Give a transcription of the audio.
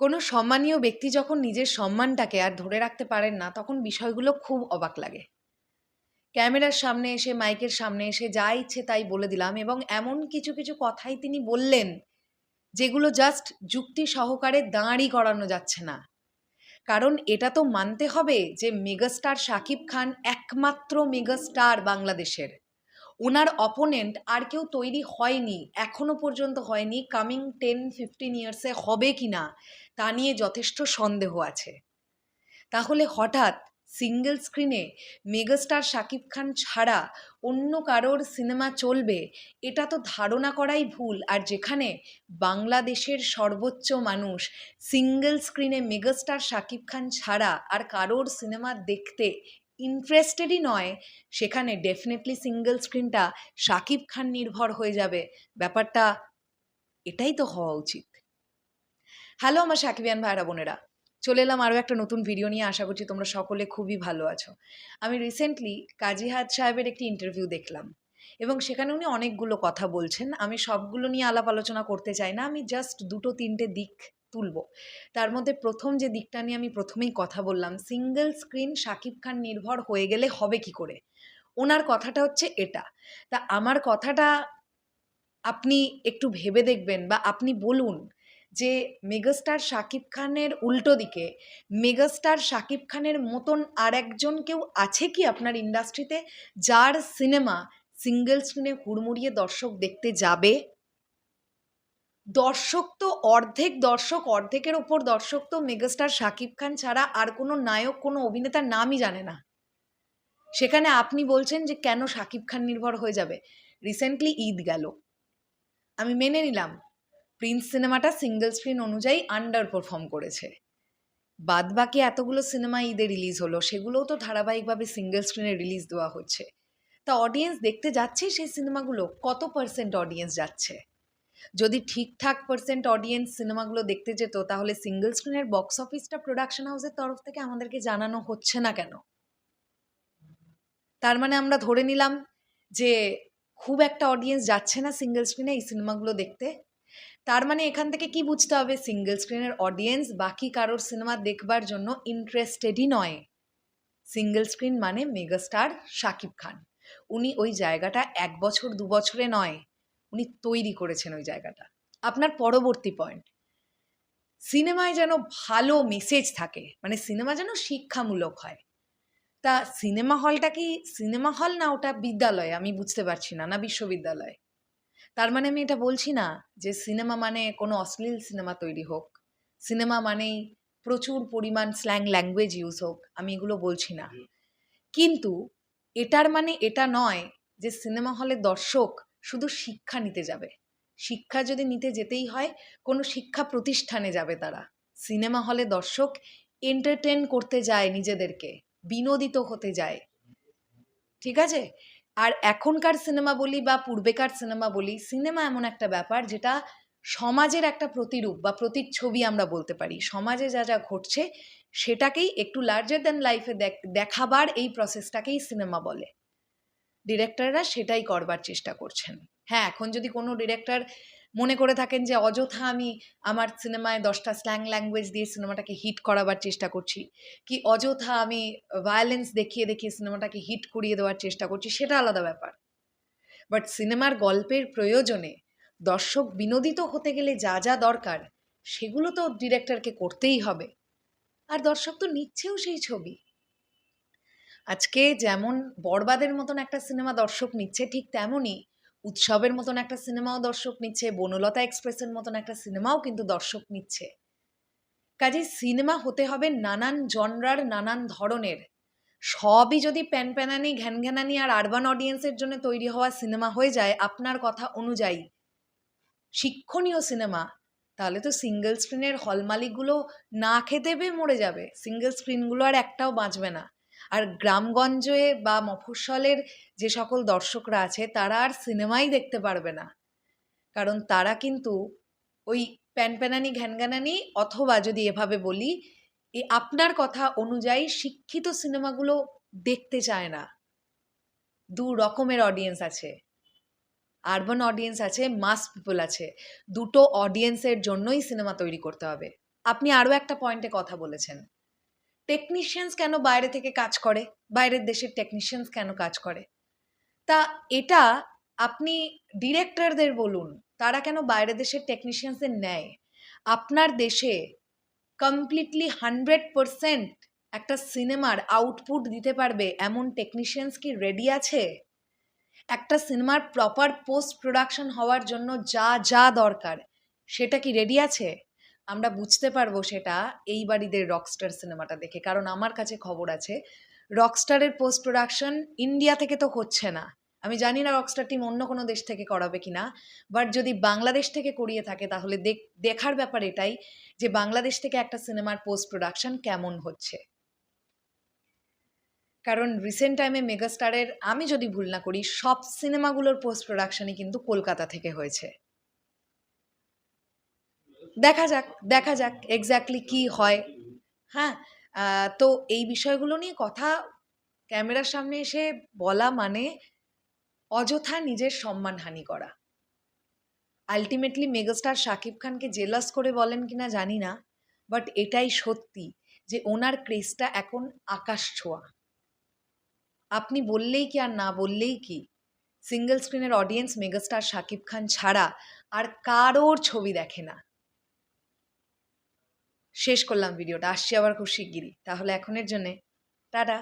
কোনো সম্মানীয় ব্যক্তি যখন নিজের সম্মানটাকে আর ধরে রাখতে পারেন না, তখন বিষয়গুলো খুব অবাক লাগে। ক্যামেরার সামনে এসে, মাইকের সামনে এসে যা ইচ্ছে তাই বলে দিলাম এবং এমন কিছু, কিছু কথাই তিনি বললেন, যেগুলো জাস্ট যুক্তি সহকারে দাঁড়ই করানো যাচ্ছে না। কারণ এটা তো মানতে হবে যে মেগাস্টার শাকিব খান একমাত্র মেগাস্টার বাংলাদেশের। উনার অপোনেন্ট আর কেউ তৈরি হয়নি, এখনো পর্যন্ত হয়নি। কামিং 10-15 ইয়ার্সে হবে কিনা তা নিয়ে যথেষ্ট সন্দেহ আছে। তাহলে হঠাৎ সিঙ্গেল স্ক্রিনে মেগাস্টার শাকিব খান ছাড়া অন্য কারোর সিনেমা চলবে, এটা তো ধারণা করাই ভুল। আর যেখানে বাংলাদেশের সর্বোচ্চ মানুষ সিঙ্গেল স্ক্রিনে মেগাস্টার শাকিব খান ছাড়া আর কারোর সিনেমা দেখতে ইন্টারেস্টেডই নয়, সেখানে ডেফিনেটলি সিঙ্গেল স্ক্রিনটা শাকিব খান নির্ভর হয়ে যাবে। ব্যাপারটা এটাই তো হওয়া উচিত। হ্যালো আমার সাকিবিয়ান ভাইরা বোনেরা, চলে এলাম আরও একটা নতুন ভিডিও নিয়ে। আশা করছি তোমরা সকলে খুবই ভালো আছো। আমি রিসেন্টলি কাজী হায়াৎ সাহেবের একটি ইন্টারভিউ দেখলাম এবং সেখানে উনি অনেকগুলো কথা বলছেন। আমি সবগুলো নিয়ে আলাপ আলোচনা করতে চাই না, আমি জাস্ট 2-3টে দিক তুলব। তার মধ্যে প্রথম যে দিকটা নিয়ে আমি প্রথমেই কথা বললাম, সিঙ্গেল স্ক্রিন শাকিব খান নির্ভর হয়ে গেলে হবে কি করে। ওনার কথাটা হচ্ছে এটা। তা আমার কথাটা আপনি একটু ভেবে দেখবেন বা আপনি বলুন যে মেগাস্টার শাকিব খানের উল্টো দিকে মেগাস্টার শাকিব খানের মতন আর একজন কেউ আছে কি আপনার ইন্ডাস্ট্রিতে, যার সিনেমা সিঙ্গেল স্ক্রিনে হুড়মুড়িয়ে দর্শক দেখতে যাবে? দর্শক তো অর্ধেকের ওপর দর্শক তো মেগাস্টার শাকিব খান ছাড়া আর কোনো নায়ক, কোনো অভিনেতার নামই জানে না। সেখানে আপনি বলছেন যে কেন শাকিব খান নির্ভর হয়ে যাবে। রিসেন্টলি ঈদ গেল, আমি মেনে নিলাম প্রিন্স সিনেমাটা সিঙ্গেল স্ক্রিন অনুযায়ী আন্ডার পারফর্ম করেছে। বাদবাকি এতগুলো সিনেমা ঈদে রিলিজ হলো, সেগুলোও তো ধারাবাহিকভাবে সিঙ্গেল স্ক্রিনে রিলিজ দেওয়া হচ্ছে। তা অডিয়েন্স দেখতে যাচ্ছে সেই সিনেমাগুলো, কত পার্সেন্ট অডিয়েন্স যাচ্ছে? যদি ঠিকঠাক পার্সেন্ট অডিয়েন্স সিনেমাগুলো দেখতে যেত, তাহলে সিঙ্গেল স্ক্রিনের বক্স অফিসটা প্রোডাকশন হাউসের তরফ থেকে আমাদেরকে জানানো হচ্ছে না কেন? তার মানে আমরা ধরে নিলাম যে খুব একটা অডিয়েন্স যাচ্ছে না সিঙ্গেল স্ক্রিনে এই সিনেমাগুলো দেখতে। তার মানে এখান থেকে কি বুঝতে হবে, সিঙ্গেল স্ক্রিনের অডিয়েন্স বাকি কারোর সিনেমা দেখবার জন্য ইন্টারেস্টেডই নয়। সিঙ্গেল স্ক্রিন মানে মেগাস্টার শাকিব খান। উনি ওই জায়গাটা 1 বছর 2 বছরে নয়, উনি তৈরি করেছেন ওই জায়গাটা। আপনার পরবর্তী পয়েন্ট, সিনেমায় যেন ভালো মেসেজ থাকে, মানে সিনেমা যেন শিক্ষামূলক হয়। তা সিনেমা হলটা কি সিনেমা হল, না ওটা বিদ্যালয়? আমি বুঝতে পারছি না, না বিশ্ববিদ্যালয়? তার মানে আমি এটা বলছি না যে সিনেমা মানে কোনো অশ্লীল সিনেমা তৈরি হোক, সিনেমা মানেই প্রচুর পরিমাণ স্ল্যাং ল্যাঙ্গুয়েজ ইউজ হোক, আমি এগুলো বলছি না। কিন্তু এটার মানে এটা নয় যে সিনেমা হলে দর্শক শুধু শিক্ষা নিতে যাবে। শিক্ষা যদি নিতে যেতেই হয়, কোনো শিক্ষা প্রতিষ্ঠানে যাবে তারা। সিনেমা হলে দর্শক এন্টারটেন করতে যায়, নিজেদেরকে বিনোদিত হতে যায়। ঠিক আছে? আর এখনকার সিনেমা বলি বা পূর্বেকার সিনেমা বলি, সিনেমা এমন একটা ব্যাপার যেটা সমাজের একটা প্রতিরূপ বা প্রতিচ্ছবি আমরা বলতে পারি। সমাজে যা যা ঘটছে সেটাকেই একটু লার্জার দ্যান লাইফে দেখাবার এই প্রসেসটাকেই সিনেমা বলে। ডিরেক্টররা সেটাই করবার চেষ্টা করছেন। হ্যাঁ, এখন যদি কোনো ডিরেক্টর মনে করে থাকেন যে অযথা আমি আমার সিনেমায় 10টা স্ল্যাং ল্যাঙ্গুয়েজ দিয়ে সিনেমাটাকে হিট করাবার চেষ্টা করছি, কি অযথা আমি ভায়োলেন্স দেখিয়ে দেখিয়ে সিনেমাটাকে হিট করিয়ে দেওয়ার চেষ্টা করছি, সেটা আলাদা ব্যাপার। বাট সিনেমার গল্পের প্রয়োজনে দর্শক বিনোদিত হতে গেলে যা যা দরকার, সেগুলো তো ডিরেক্টরকে করতেই হবে। আর দর্শক তো নিচ্ছেও সেই ছবি। আজকে যেমন বরবাদের মতন একটা সিনেমা দর্শক নিচ্ছে, ঠিক তেমনই উৎসবের মতন একটা সিনেমাও দর্শক নিচ্ছে, বনলতা এক্সপ্রেসের মতন একটা সিনেমাও কিন্তু দর্শক নিচ্ছে। কাজেই সিনেমা হতে হবে নানান জনরার, নানান ধরনের। সবই যদি প্যানপ্যানানি, ঘ্যানঘ্যানানি আর আরবান অডিয়েন্সের জন্য তৈরি হওয়া সিনেমা হয়ে যায় আপনার কথা অনুযায়ী, শিক্ষণীয় সিনেমা, তাহলে তো সিঙ্গেল স্ক্রিনের হল মালিকগুলো না খেতে পেয়ে মরে যাবে। সিঙ্গেল স্ক্রিনগুলো আর একটাও বাঁচবে না। আর গ্রামগঞ্জে বা মফস্বলের যে সকল দর্শকরা আছে, তারা আর সিনেমাই দেখতে পারবে না। কারণ তারা কিন্তু ওই প্যানপ্যানানি, ঘ্যানঘ্যানানি, অথবা যদি এভাবে বলি, আপনার কথা অনুযায়ী শিক্ষিত সিনেমাগুলো দেখতে চায় না। দু রকমের অডিয়েন্স আছে, আরবান অডিয়েন্স আছে, মাস পিপল আছে। দুটো অডিয়েন্সের জন্যই সিনেমা তৈরি করতে হবে। আপনি আরও একটা পয়েন্টে কথা বলেছেন, টেকনিশিয়ানস কেন বাইরে থেকে কাজ করে, বাইরের দেশের টেকনিশিয়ানস কেন কাজ করে। তা এটা আপনি ডিরেক্টরদের বলুন, তারা কেন বাইরের দেশের টেকনিশিয়ানসদের নেয়। আপনার দেশে কমপ্লিটলি 100% একটা সিনেমার আউটপুট দিতে পারবে এমন টেকনিশিয়ানস কি রেডি আছে? একটা সিনেমার প্রপার পোস্ট প্রোডাকশন হওয়ার জন্য যা যা দরকার সেটা কি রেডি আছে? আমরা বুঝতে পারবো সেটা এই বাড়িদের রকস্টার সিনেমাটা দেখে, কারণ আমার কাছে খবর আছে রকস্টারের পোস্ট প্রোডাকশন ইন্ডিয়া থেকে তো হচ্ছে না। আমি জানি না রকস্টার টিম অন্য কোনো দেশ থেকে করাবে কিনা, বাট যদি বাংলাদেশ থেকে করিয়ে থাকে তাহলে দেখার ব্যাপার এটাই যে বাংলাদেশ থেকে একটা সিনেমার পোস্ট প্রোডাকশন কেমন হচ্ছে। কারণ রিসেন্ট টাইমে মেগাস্টারের, আমি যদি ভুল না করি, সব সিনেমাগুলোর পোস্ট প্রোডাকশনই কিন্তু কলকাতা থেকে হয়েছে। দেখা যাক এক্স্যাক্টলি কি হয়। হ্যাঁ, তো এই বিষয়গুলো নিয়ে কথা ক্যামেরার সামনে এসে বলা মানে অযথা নিজের সম্মানহানি করা। আলটিমেটলি মেগাস্টার শাকিব খানকে জেলাস করে বলেন কিনা জানি না, বাট এটাই সত্যি যে ওনার ক্রেজটা এখন আকাশ ছোঁয়া। আপনি বললেই কি আর না বললেই কি, সিঙ্গেল স্ক্রিনের অডিয়েন্স মেগাস্টার শাকিব খান ছাড়া আর কারোর ছবি দেখে না। শেষ করলাম ভিডিওটা, আসছি আবার খুব শিগগিরই। তাহলে এখনের জন্যে টাটা।